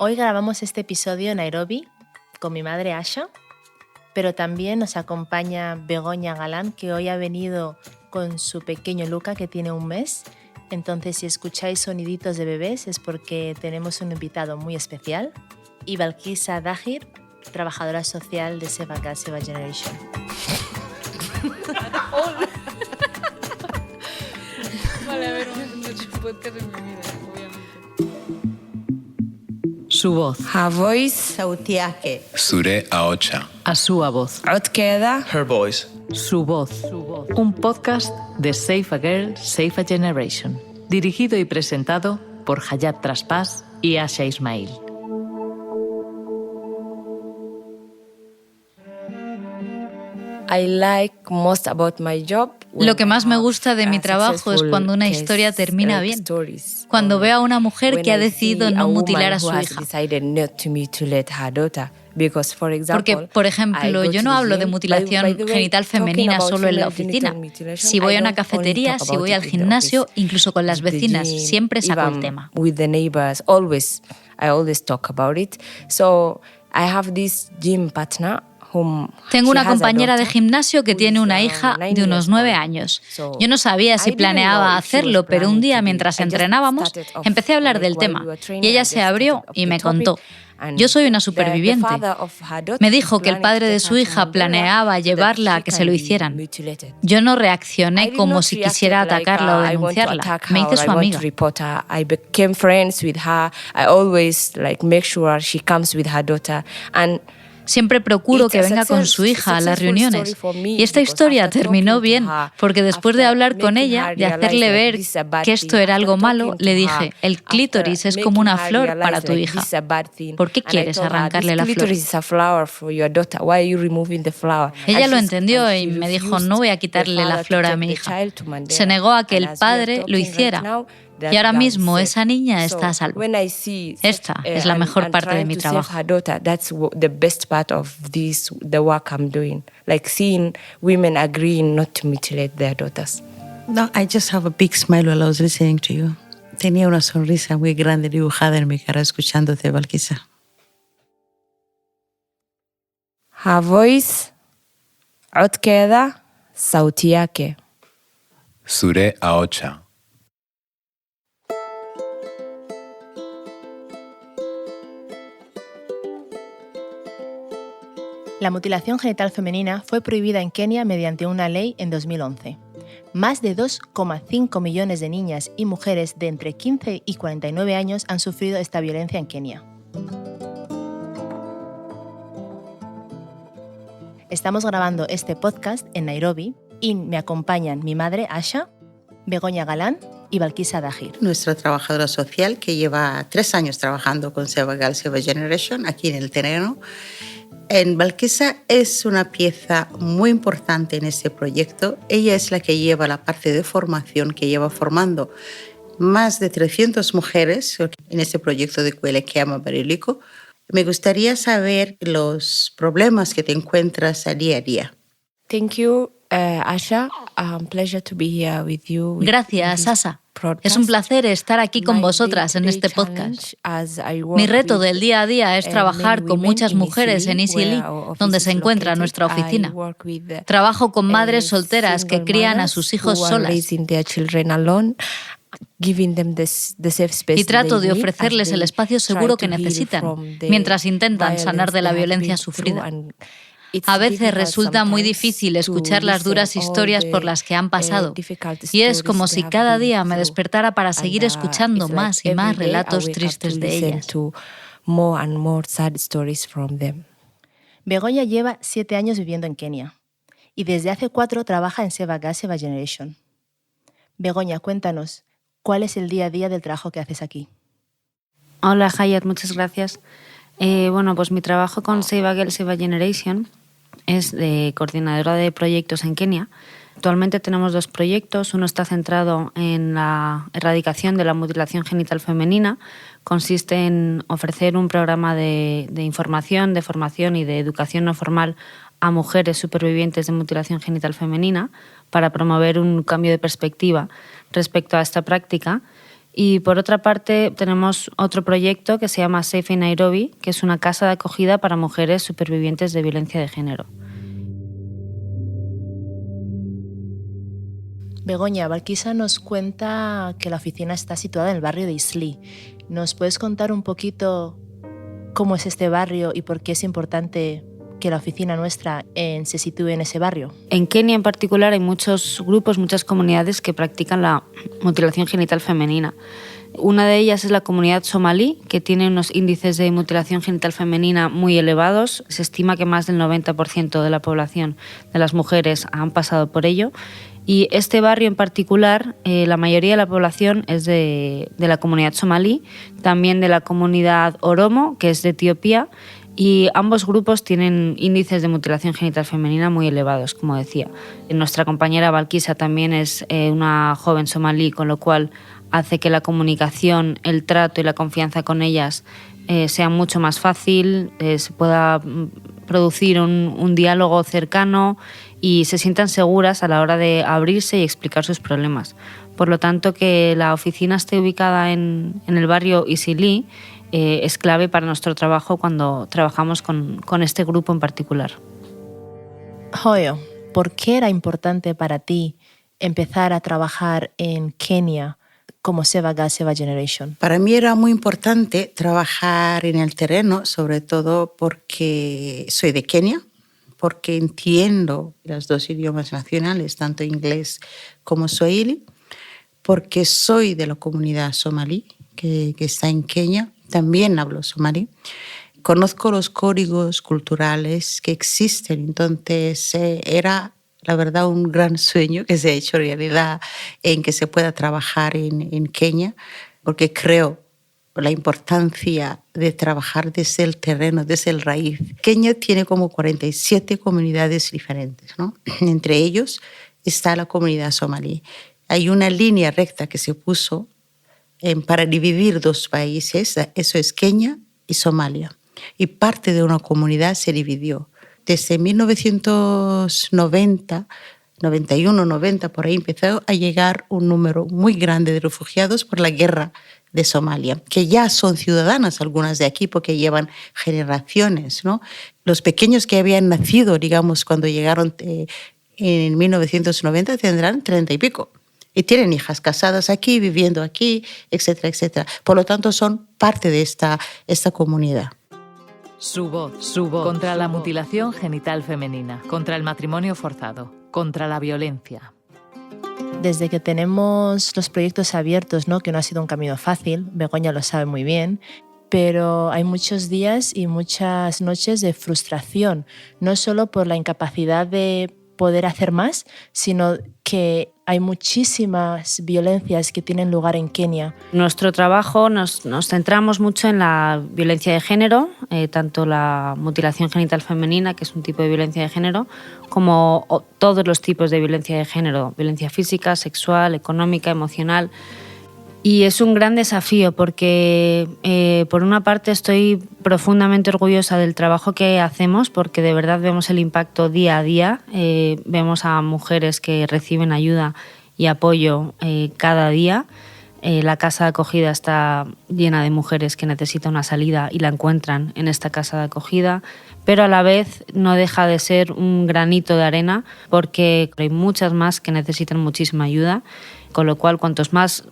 Hoy grabamos este episodio en Nairobi con mi madre Asha, pero también nos acompaña Begoña Galán, que hoy ha venido con su pequeño Luca, que tiene 1 mes. Entonces, si escucháis soniditos de bebés es porque tenemos un invitado muy especial. Y Balkisa Dahir, trabajadora social de Save a Girl, Save a Generation. Vale, a ver, no he hecho podcast en mi vida, obviamente. Su voz. Her voice Sautiake. Sure Aocha. A su voz. Out queda. Her voice. Su voz. Un podcast de Save a Girl, Save a Generation. Dirigido y presentado por Hayat Traspás y Asha Ismail. I like most about my job. Lo que más me gusta de mi trabajo es cuando una historia termina bien. Cuando veo a una mujer que ha decidido no mutilar a su hija. Porque, por ejemplo, yo no hablo de mutilación genital femenina solo en la oficina. Si voy a una cafetería, si voy al gimnasio, incluso con las vecinas, siempre saco el tema. Tengo una compañera de gimnasio que tiene una hija de unos 9 años. Yo no sabía si planeaba hacerlo, pero un día mientras entrenábamos empecé a hablar del tema y ella se abrió y me contó. Yo soy una superviviente. Me dijo que el padre de su hija planeaba llevarla a que se lo hicieran. Yo no reaccioné como si quisiera atacarla o denunciarla. Me hice su amiga. Siempre procuro que venga con su hija a las reuniones. Y esta historia terminó bien, porque después de hablar con ella, de hacerle ver que esto era algo malo, le dije, el clítoris es como una flor para tu hija. ¿Por qué quieres arrancarle la flor? Ella lo entendió y me dijo, no voy a quitarle la flor a mi hija. Se negó a que el padre lo hiciera. Y ahora mismo esa niña está a salvo. Esta es la mejor parte de mi trabajo. No, I just have a big smile while I was listening to you. Tenía una sonrisa muy grande dibujada en mi cara escuchándote, Balkisa. Her voice out queda Sautiake. Sure Aocha. La mutilación genital femenina fue prohibida en Kenia mediante una ley en 2011. Más de 2,5 millones de niñas y mujeres de entre 15 y 49 años han sufrido esta violencia en Kenia. Estamos grabando este podcast en Nairobi y me acompañan mi madre Asha, Begoña Galán y Balkisa Dahir. Nuestra trabajadora social que lleva 3 años trabajando con Save a Girl, Save a Generation aquí en el terreno. Balkisa es una pieza muy importante en este proyecto. Ella es la que lleva la parte de formación, que lleva formando más de 300 mujeres en este proyecto de Kwele Kiama Barilico. Me gustaría saber los problemas que te encuentras a día. Thank you, Asha. Pleasure to be here with you. Gracias, Asha. Es un placer estar aquí con vosotras en este podcast. Mi reto del día a día es trabajar con muchas mujeres en Eastleigh, donde se encuentra nuestra oficina. Trabajo con madres solteras que crían a sus hijos solas. Y trato de ofrecerles el espacio seguro que necesitan, mientras intentan sanar de la violencia sufrida. A veces resulta muy difícil escuchar las duras historias por las que han pasado, y es como si cada día me despertara para seguir escuchando más y más relatos tristes de ellas. Begoña lleva 7 años viviendo en Kenia y desde hace 4 trabaja en Save a Girl, Save a Generation. Begoña, cuéntanos, ¿cuál es el día a día del trabajo que haces aquí? Hola Hayat, muchas gracias. Pues mi trabajo con Save a Girl, Save a Generation es de coordinadora de proyectos en Kenia. Actualmente tenemos 2 proyectos. Uno está centrado en la erradicación de la mutilación genital femenina. Consiste en ofrecer un programa de información, de formación y de educación no formal a mujeres supervivientes de mutilación genital femenina para promover un cambio de perspectiva respecto a esta práctica. Y por otra parte tenemos otro proyecto que se llama Safe in Nairobi, que es una casa de acogida para mujeres supervivientes de violencia de género. Begoña, Balkisa nos cuenta que la oficina está situada en el barrio de Eastleigh. ¿Nos puedes contar un poquito cómo es este barrio y por qué es importante que la oficina nuestra se sitúe en ese barrio? En Kenia en particular hay muchos grupos, muchas comunidades que practican la mutilación genital femenina. Una de ellas es la comunidad somalí, que tiene unos índices de mutilación genital femenina muy elevados. Se estima que más del 90% de la población de las mujeres han pasado por ello. Y este barrio en particular, la mayoría de la población es de la comunidad somalí, también de la comunidad oromo, que es de Etiopía, y ambos grupos tienen índices de mutilación genital femenina muy elevados, como decía. Nuestra compañera Balkisa también es una joven somalí, con lo cual hace que la comunicación, el trato y la confianza con ellas sea mucho más fácil, se pueda producir un diálogo cercano y se sientan seguras a la hora de abrirse y explicar sus problemas. Por lo tanto, que la oficina esté ubicada en el barrio Eastleigh es clave para nuestro trabajo cuando trabajamos con este grupo en particular. Hoyo, ¿por qué era importante para ti empezar a trabajar en Kenia como Seva Girl, Seva Generation? Para mí era muy importante trabajar en el terreno, sobre todo porque soy de Kenia, porque entiendo los dos idiomas nacionales, tanto inglés como swahili, porque soy de la comunidad somalí que está en Kenia, también hablo somalí. Conozco los códigos culturales que existen, entonces era, la verdad, un gran sueño que se ha hecho realidad en que se pueda trabajar en Kenia, porque creo la importancia de trabajar desde el terreno, desde el raíz. Kenia tiene como 47 comunidades diferentes, ¿no? Entre ellos está la comunidad somalí. Hay una línea recta que se puso para dividir dos países, eso es Kenia y Somalia. Y parte de una comunidad se dividió. Desde 1990, 91, 90, por ahí empezó a llegar un número muy grande de refugiados por la guerra de Somalia, que ya son ciudadanas algunas de aquí porque llevan generaciones, ¿no? Los pequeños que habían nacido, digamos, cuando llegaron en 1990 tendrán 30 y pico. Y tienen hijas casadas aquí, viviendo aquí, etcétera, etcétera. Por lo tanto, son parte de esta comunidad. Su voz contra la mutilación genital femenina, contra el matrimonio forzado, contra la violencia. Desde que tenemos los proyectos abiertos, ¿no? Que no ha sido un camino fácil, Begoña lo sabe muy bien, pero hay muchos días y muchas noches de frustración, no solo por la incapacidad de poder hacer más, sino que hay muchísimas violencias que tienen lugar en Kenia. Nuestro trabajo nos centramos mucho en la violencia de género, tanto la mutilación genital femenina, que es un tipo de violencia de género, como todos los tipos de violencia de género, violencia física, sexual, económica, emocional. Y es un gran desafío porque, por una parte, estoy profundamente orgullosa del trabajo que hacemos porque de verdad vemos el impacto día a día. Vemos a mujeres que reciben ayuda y apoyo cada día. La casa de acogida está llena de mujeres que necesitan una salida y la encuentran en esta casa de acogida, pero a la vez no deja de ser un granito de arena porque hay muchas más que necesitan muchísima ayuda, con lo cual cuantos más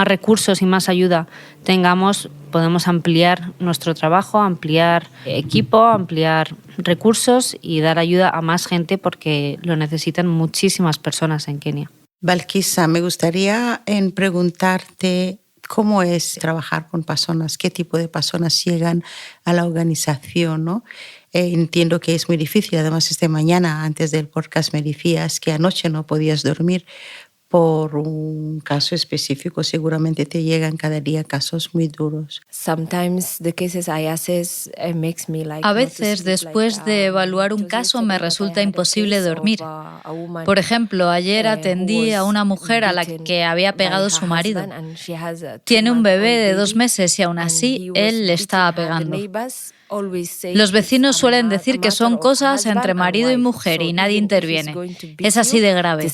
recursos y más ayuda tengamos, podemos ampliar nuestro trabajo, ampliar equipo, ampliar recursos y dar ayuda a más gente porque lo necesitan muchísimas personas en Kenia. Balkisa, me gustaría preguntarte cómo es trabajar con personas, qué tipo de personas llegan a la organización, ¿no? Entiendo que es muy difícil, además esta mañana antes del podcast me decías que anoche no podías dormir por un caso específico, seguramente te llegan cada día casos muy duros. A veces, después de evaluar un caso, me resulta imposible dormir. Por ejemplo, ayer atendí a una mujer a la que había pegado su marido. Tiene un bebé de 2 meses y aún así él le estaba pegando. Los vecinos suelen decir que son cosas entre marido y mujer y nadie interviene. Es así de grave.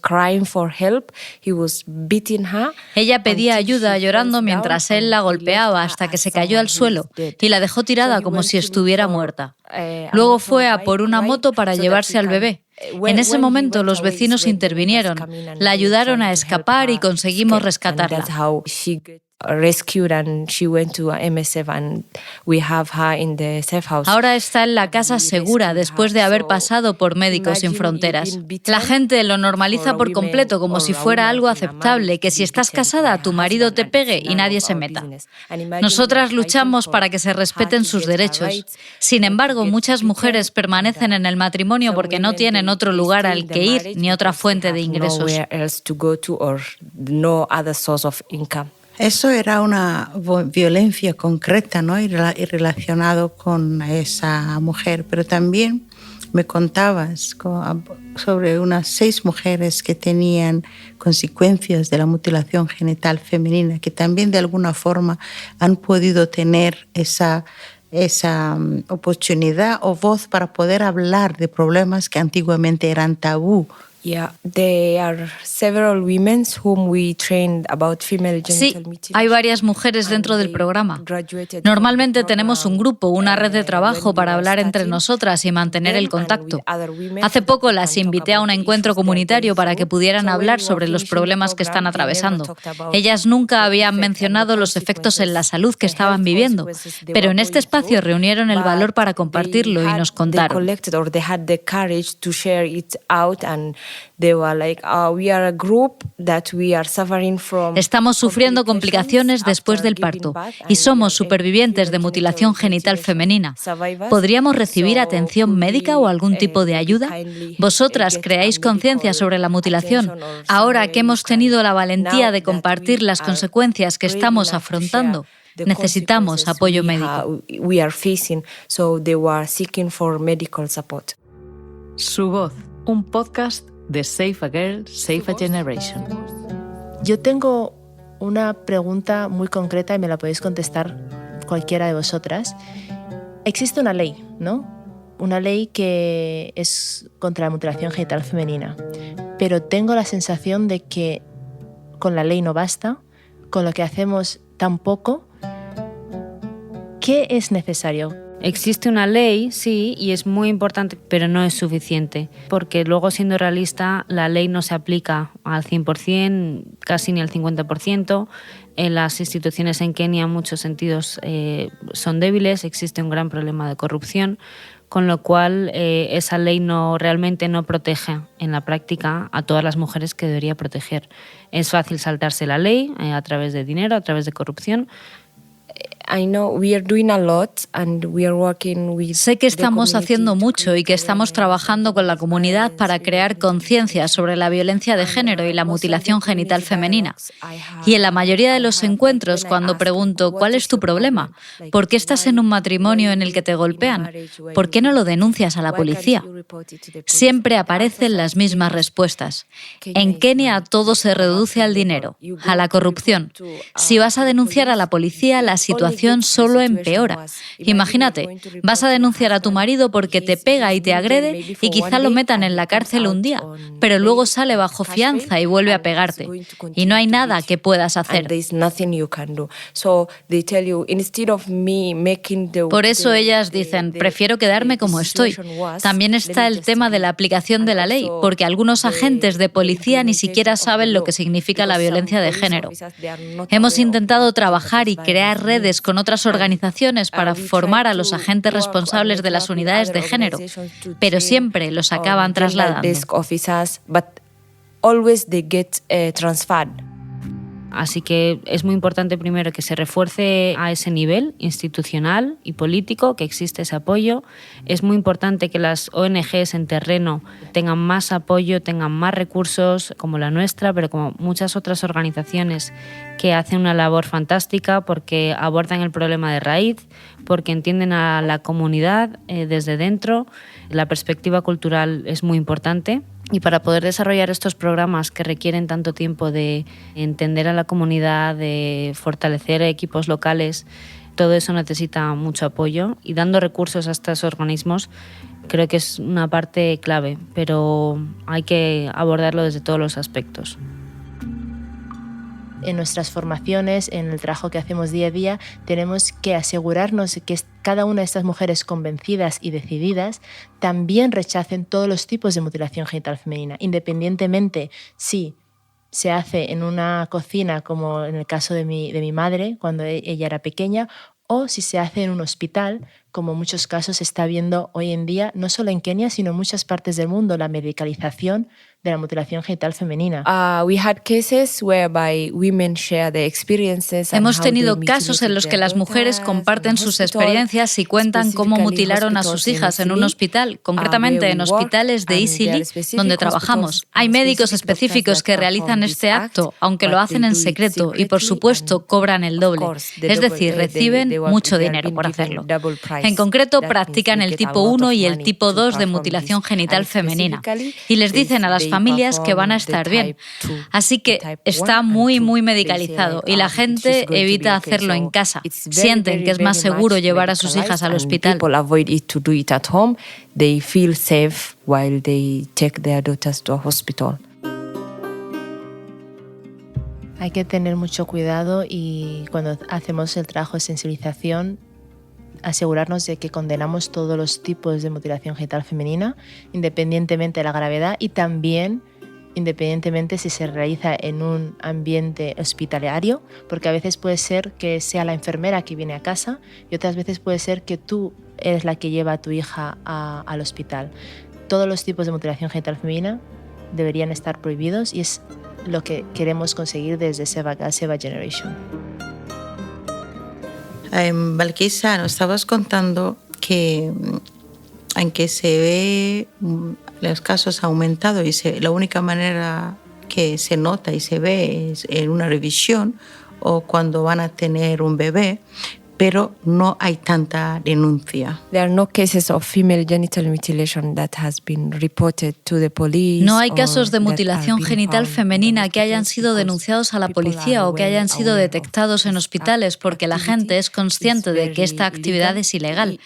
crying for help. He was beating her. Ella pedía ayuda llorando mientras él la golpeaba hasta que se cayó al suelo y la dejó tirada como si estuviera muerta. Luego fue a por una moto para llevarse al bebé. En ese momento los vecinos intervinieron, la ayudaron a escapar y conseguimos rescatarla. Rescued and she went to MSF and we have her in the safe house. Ahora está en la casa segura después de haber pasado por Médicos Sin Fronteras. La gente lo normaliza por completo como si fuera algo aceptable, que si estás casada tu marido te pegue y nadie se meta. Nosotras luchamos para que se respeten sus derechos. Sin embargo, muchas mujeres permanecen en el matrimonio porque no tienen otro lugar al que ir ni otra fuente de ingresos. Eso era una violencia concreta, ¿no? Y relacionado con esa mujer. Pero también me contabas sobre unas 6 mujeres que tenían consecuencias de la mutilación genital femenina, que también de alguna forma han podido tener esa oportunidad o voz para poder hablar de problemas que antiguamente eran tabú. Yeah, there are several women whom we trained about female genital mutilation. Sí, hay varias mujeres dentro del programa. Normalmente tenemos un grupo, una red de trabajo para hablar entre nosotras y mantener el contacto. Hace poco las invité a un encuentro comunitario para que pudieran hablar sobre los problemas que están atravesando. Ellas nunca habían mencionado los efectos en la salud que estaban viviendo, pero en este espacio reunieron el valor para compartirlo y nos contaron. Estamos sufriendo complicaciones después del parto y somos supervivientes de mutilación genital femenina. ¿Podríamos recibir atención médica o algún tipo de ayuda? ¿Vosotras creáis conciencia sobre la mutilación? Ahora que hemos tenido la valentía de compartir las consecuencias que estamos afrontando, necesitamos apoyo médico. Su voz, un podcast de Save a Girl, Save a Generation. Yo tengo una pregunta muy concreta y me la podéis contestar cualquiera de vosotras. Existe una ley, ¿no? Una ley que es contra la mutilación genital femenina, pero tengo la sensación de que con la ley no basta, con lo que hacemos tampoco. ¿Qué es necesario? Existe una ley, sí, y es muy importante, pero no es suficiente, porque luego, siendo realista, la ley no se aplica al 100%, casi ni al 50%. Las instituciones en Kenia, en muchos sentidos, son débiles, existe un gran problema de corrupción, con lo cual esa ley realmente no protege en la práctica a todas las mujeres que debería proteger. Es fácil saltarse la ley a través de dinero, a través de corrupción. Sé que estamos haciendo mucho y que estamos trabajando con la comunidad para crear conciencia sobre la violencia de género y la mutilación genital femenina. Y en la mayoría de los encuentros, cuando pregunto ¿cuál es tu problema? ¿Por qué estás en un matrimonio en el que te golpean? ¿Por qué no lo denuncias a la policía? Siempre aparecen las mismas respuestas. En Kenia todo se reduce al dinero, a la corrupción. Si vas a denunciar a la policía, la situación solo empeora. Imagínate, vas a denunciar a tu marido porque te pega y te agrede y quizá lo metan en la cárcel un día, pero luego sale bajo fianza y vuelve a pegarte. Y no hay nada que puedas hacer. Por eso ellas dicen, prefiero quedarme como estoy. También está el tema de la aplicación de la ley, porque algunos agentes de policía ni siquiera saben lo que significa la violencia de género. Hemos intentado trabajar y crear redes con otras organizaciones para formar a los agentes responsables de las unidades de género, pero siempre los acaban trasladando. Así que es muy importante primero que se refuerce a ese nivel institucional y político, que existe ese apoyo. Es muy importante que las ONGs en terreno tengan más apoyo, tengan más recursos como la nuestra, pero como muchas otras organizaciones que hacen una labor fantástica porque abordan el problema de raíz, porque entienden a la comunidad desde dentro. La perspectiva cultural es muy importante. Y para poder desarrollar estos programas que requieren tanto tiempo de entender a la comunidad, de fortalecer equipos locales, todo eso necesita mucho apoyo. Y dando recursos a estos organismos creo que es una parte clave, pero hay que abordarlo desde todos los aspectos. En nuestras formaciones, en el trabajo que hacemos día a día, tenemos que asegurarnos de que cada una de estas mujeres convencidas y decididas también rechacen todos los tipos de mutilación genital femenina, independientemente si se hace en una cocina, como en el caso de mi madre, cuando ella era pequeña, o si se hace en un hospital, como en muchos casos se está viendo hoy en día, no solo en Kenia, sino en muchas partes del mundo, la medicalización de la mutilación genital femenina. Hemos tenido casos en los que las mujeres comparten sus experiencias y cuentan cómo mutilaron a sus hijas en un hospital, concretamente en hospitales de Isili, donde trabajamos. Hay médicos específicos que realizan este acto, aunque lo hacen en secreto y, por supuesto, cobran el doble. Es decir, reciben mucho dinero por hacerlo. En concreto, practican el tipo 1 y el tipo 2 de mutilación genital femenina y les dicen a las familias que van a estar bien. Así que está muy medicalizado y la gente evita hacerlo en casa. Sienten que es más seguro llevar a sus hijas al hospital. Hay que tener mucho cuidado y cuando hacemos el trabajo de sensibilización, asegurarnos de que condenamos todos los tipos de mutilación genital femenina, independientemente de la gravedad y también independientemente si se realiza en un ambiente hospitalario, porque a veces puede ser que sea la enfermera que viene a casa y otras veces puede ser que tú eres la que lleva a tu hija al hospital. Todos los tipos de mutilación genital femenina deberían estar prohibidos y es lo que queremos conseguir desde Seva Girl, Seva Generation. Balkisa, nos estabas contando que aunque se ve los casos aumentados y la única manera que se nota y se ve es en una revisión o cuando van a tener un bebé, pero no hay tanta denuncia. No hay casos de mutilación genital femenina que hayan sido denunciados a la policía o que hayan sido detectados en hospitales porque la gente es consciente de que esta actividad es ilegal.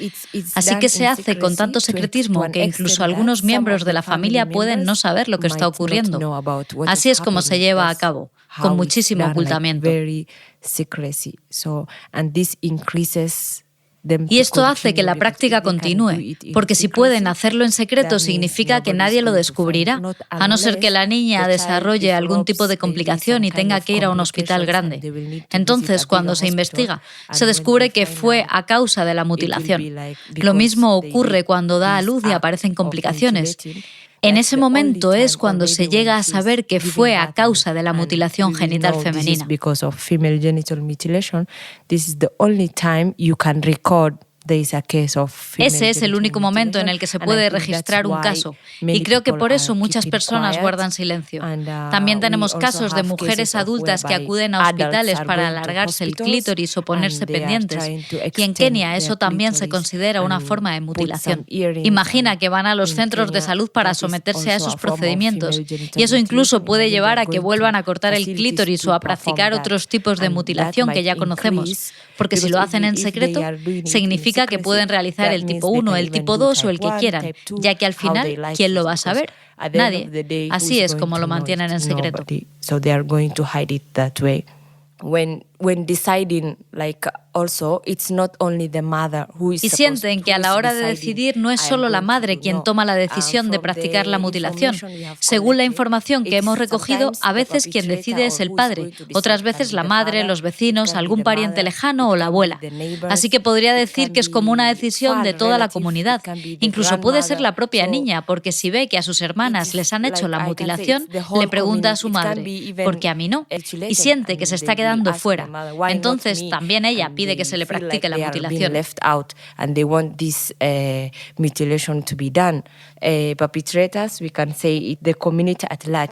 Así que se hace con tanto secretismo que incluso algunos miembros de la familia pueden no saber lo que está ocurriendo. Así es como se lleva a cabo, con muchísimo ocultamiento. Y esto hace que la práctica continúe, porque si pueden hacerlo en secreto significa que nadie lo descubrirá, a no ser que la niña desarrolle algún tipo de complicación y tenga que ir a un hospital grande. Entonces, cuando se investiga, se descubre que fue a causa de la mutilación. Lo mismo ocurre cuando da a luz y aparecen complicaciones. En ese momento es cuando se llega a saber que fue a causa de la mutilación genital femenina. Ese es el único momento en el que se puede registrar un caso y creo que por eso muchas personas guardan silencio. También tenemos casos de mujeres adultas que acuden a hospitales para alargarse el clítoris o ponerse pendientes y en Kenia eso también se considera una forma de mutilación. Imagina que van a los centros de salud para someterse a esos procedimientos y eso incluso puede llevar a que vuelvan a cortar el clítoris o a practicar otros tipos de mutilación que ya conocemos, porque si lo hacen en secreto significa que pueden realizar el tipo 1, el tipo 2 o el que quieran, ya que al final, ¿quién lo va a saber? Nadie. Así es como lo mantienen en secreto. Y sienten que a la hora de decidir no es solo la madre quien toma la decisión de practicar la mutilación. Según la información que hemos recogido, a veces quien decide es el padre, otras veces la madre, los vecinos, algún pariente lejano o la abuela. Así que podría decir que es como una decisión de toda la comunidad. Incluso puede ser la propia niña, porque si ve que a sus hermanas les han hecho la mutilación, le pregunta a su madre, ¿por qué a mí no? Y siente que se está quedando fuera. Entonces también ella pide que se le practique la mutilación.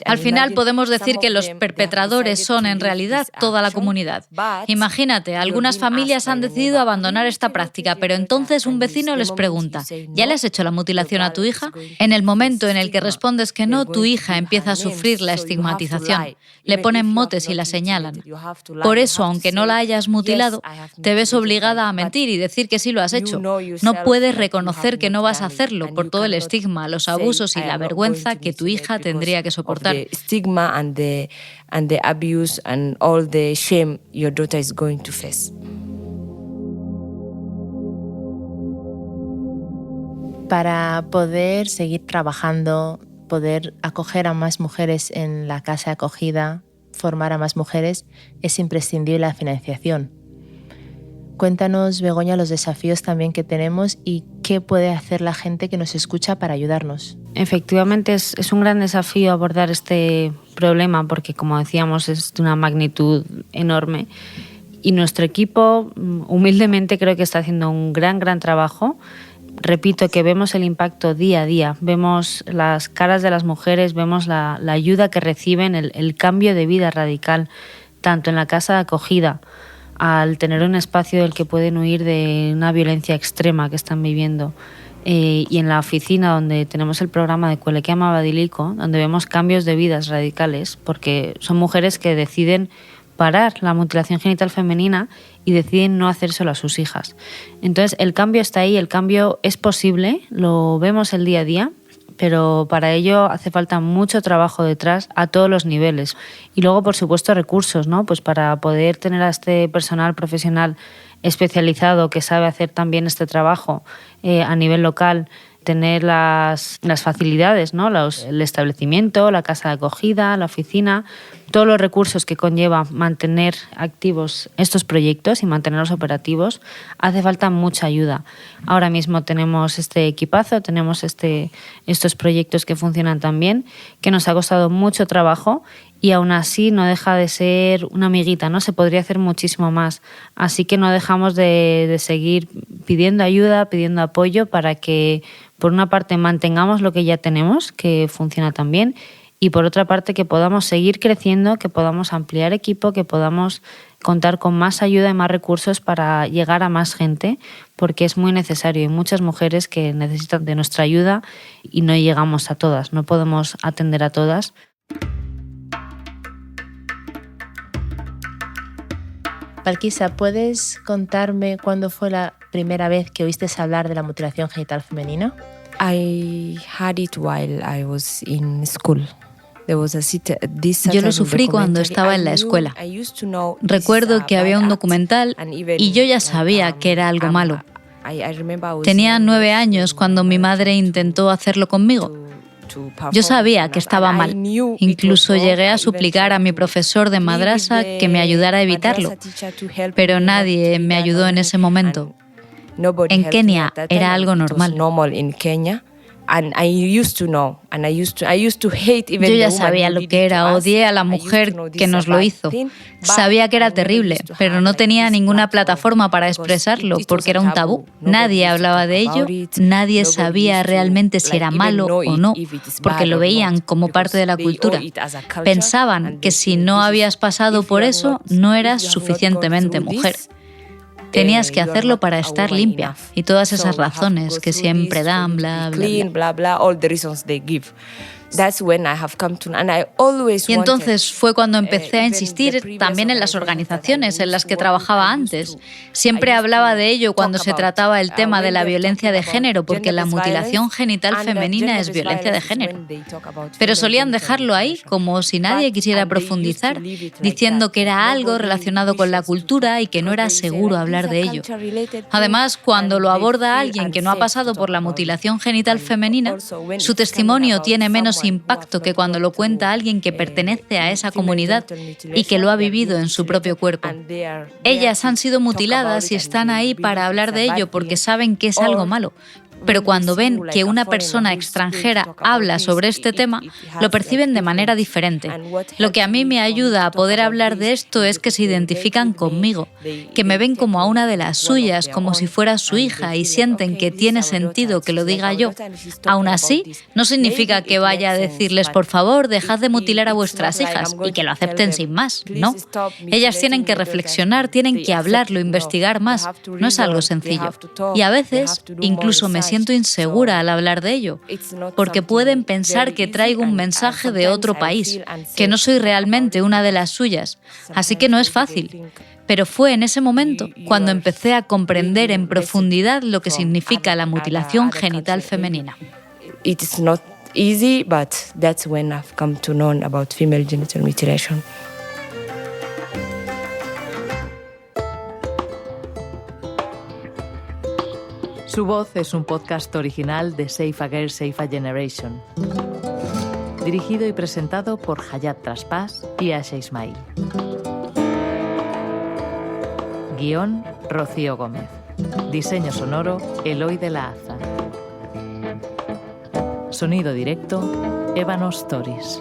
Al final podemos decir que los perpetradores son en realidad toda la comunidad. Imagínate, algunas familias han decidido abandonar esta práctica, pero entonces un vecino les pregunta, ¿ya le has hecho la mutilación a tu hija? En el momento en el que respondes que no, tu hija empieza a sufrir la estigmatización. Le ponen motes y la señalan. Por eso incluso aunque no la hayas mutilado, te ves obligada a mentir y decir que sí lo has hecho. No puedes reconocer que no vas a hacerlo por todo el estigma, los abusos y la vergüenza que tu hija tendría que soportar. Stigma and the abuse and all the shame your daughter is going to face. Para poder seguir trabajando, poder acoger a más mujeres en la casa de acogida, formar a más mujeres, es imprescindible la financiación. Cuéntanos, Begoña, los desafíos también que tenemos y qué puede hacer la gente que nos escucha para ayudarnos. Efectivamente, es un gran desafío abordar este problema porque, como decíamos, es de una magnitud enorme. Y nuestro equipo, humildemente, creo que está haciendo un gran trabajo. Repito que vemos el impacto día a día, vemos las caras de las mujeres, vemos la ayuda que reciben, el cambio de vida radical, tanto en la casa de acogida, al tener un espacio del que pueden huir de una violencia extrema que están viviendo, y en la oficina donde tenemos el programa de Cuelequeama Badilico, donde vemos cambios de vidas radicales, porque son mujeres que deciden parar la mutilación genital femenina y deciden no hacérselo a sus hijas. Entonces el cambio está ahí, el cambio es posible, lo vemos el día a día, pero para ello hace falta mucho trabajo detrás a todos los niveles. Y luego, por supuesto, recursos, ¿no? Pues para poder tener a este personal profesional especializado que sabe hacer también este trabajo a nivel local, tener las facilidades, ¿no? El establecimiento, la casa de acogida, la oficina, todos los recursos que conlleva mantener activos estos proyectos y mantenerlos operativos, hace falta mucha ayuda. Ahora mismo tenemos este equipazo, tenemos estos proyectos que funcionan tan bien, que nos ha costado mucho trabajo y aún así no deja de ser una amiguita, ¿no? Se podría hacer muchísimo más. Así que no dejamos de seguir pidiendo ayuda, pidiendo apoyo para que, por una parte, mantengamos lo que ya tenemos, que funciona tan bien, y por otra parte, que podamos seguir creciendo, que podamos ampliar equipo, que podamos contar con más ayuda y más recursos para llegar a más gente, porque es muy necesario. Hay muchas mujeres que necesitan de nuestra ayuda y no llegamos a todas, no podemos atender a todas. Balquisa, ¿puedes contarme cuándo fue la primera vez que oíste hablar de la mutilación genital femenina? I had it while I was in school. Yo lo sufrí cuando estaba en la escuela. Recuerdo que había un documental y yo ya sabía que era algo malo. Tenía 9 años cuando mi madre intentó hacerlo conmigo. Yo sabía que estaba mal. Incluso llegué a suplicar a mi profesor de madrasa que me ayudara a evitarlo. Pero nadie me ayudó en ese momento. En Kenia era algo normal. Yo ya sabía lo que era, odié a la mujer que nos lo hizo. Sabía que era terrible, pero no tenía ninguna plataforma para expresarlo porque era un tabú. Nadie hablaba de ello, nadie sabía realmente si era malo o no, porque lo veían como parte de la cultura. Pensaban que si no habías pasado por eso, no eras suficientemente mujer. Tenías que hacerlo para estar limpia y todas esas razones que siempre dan, bla, bla, bla. Y entonces fue cuando empecé a insistir también en las organizaciones en las que trabajaba antes. Siempre hablaba de ello cuando se trataba el tema de la violencia de género, porque la mutilación genital femenina es violencia de género. Pero solían dejarlo ahí, como si nadie quisiera profundizar, diciendo que era algo relacionado con la cultura y que no era seguro hablar de ello. Además, cuando lo aborda alguien que no ha pasado por la mutilación genital femenina, su testimonio tiene menos impacto que cuando lo cuenta alguien que pertenece a esa comunidad y que lo ha vivido en su propio cuerpo. Ellas han sido mutiladas y están ahí para hablar de ello porque saben que es algo malo. Pero cuando ven que una persona extranjera habla sobre este tema, lo perciben de manera diferente. Lo que a mí me ayuda a poder hablar de esto es que se identifican conmigo, que me ven como a una de las suyas, como si fuera su hija, y sienten que tiene sentido que lo diga yo. Aún así, no significa que vaya a decirles, por favor, dejad de mutilar a vuestras hijas, y que lo acepten sin más, ¿no? Ellas tienen que reflexionar, tienen que hablarlo, investigar más. No es algo sencillo. Y a veces, incluso me siento siento insegura al hablar de ello, porque pueden pensar que traigo un mensaje de otro país, que no soy realmente una de las suyas, así que no es fácil. Pero fue en ese momento cuando empecé a comprender en profundidad lo que significa la mutilación genital femenina. It's not easy, but that's when I've come to know about female genital mutilation. Su voz es un podcast original de Safe a Girl, Safe a Generation. Dirigido y presentado por Hayat Traspas y Asha Ismail. Guión, Rocío Gómez. Diseño sonoro, Eloy de la Aza. Sonido directo, Ébano Stories.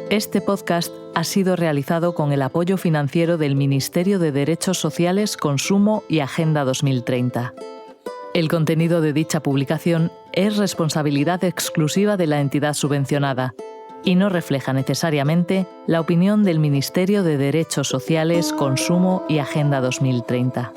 Este podcast ha sido realizado con el apoyo financiero del Ministerio de Derechos Sociales, Consumo y Agenda 2030. El contenido de dicha publicación es responsabilidad exclusiva de la entidad subvencionada y no refleja necesariamente la opinión del Ministerio de Derechos Sociales, Consumo y Agenda 2030.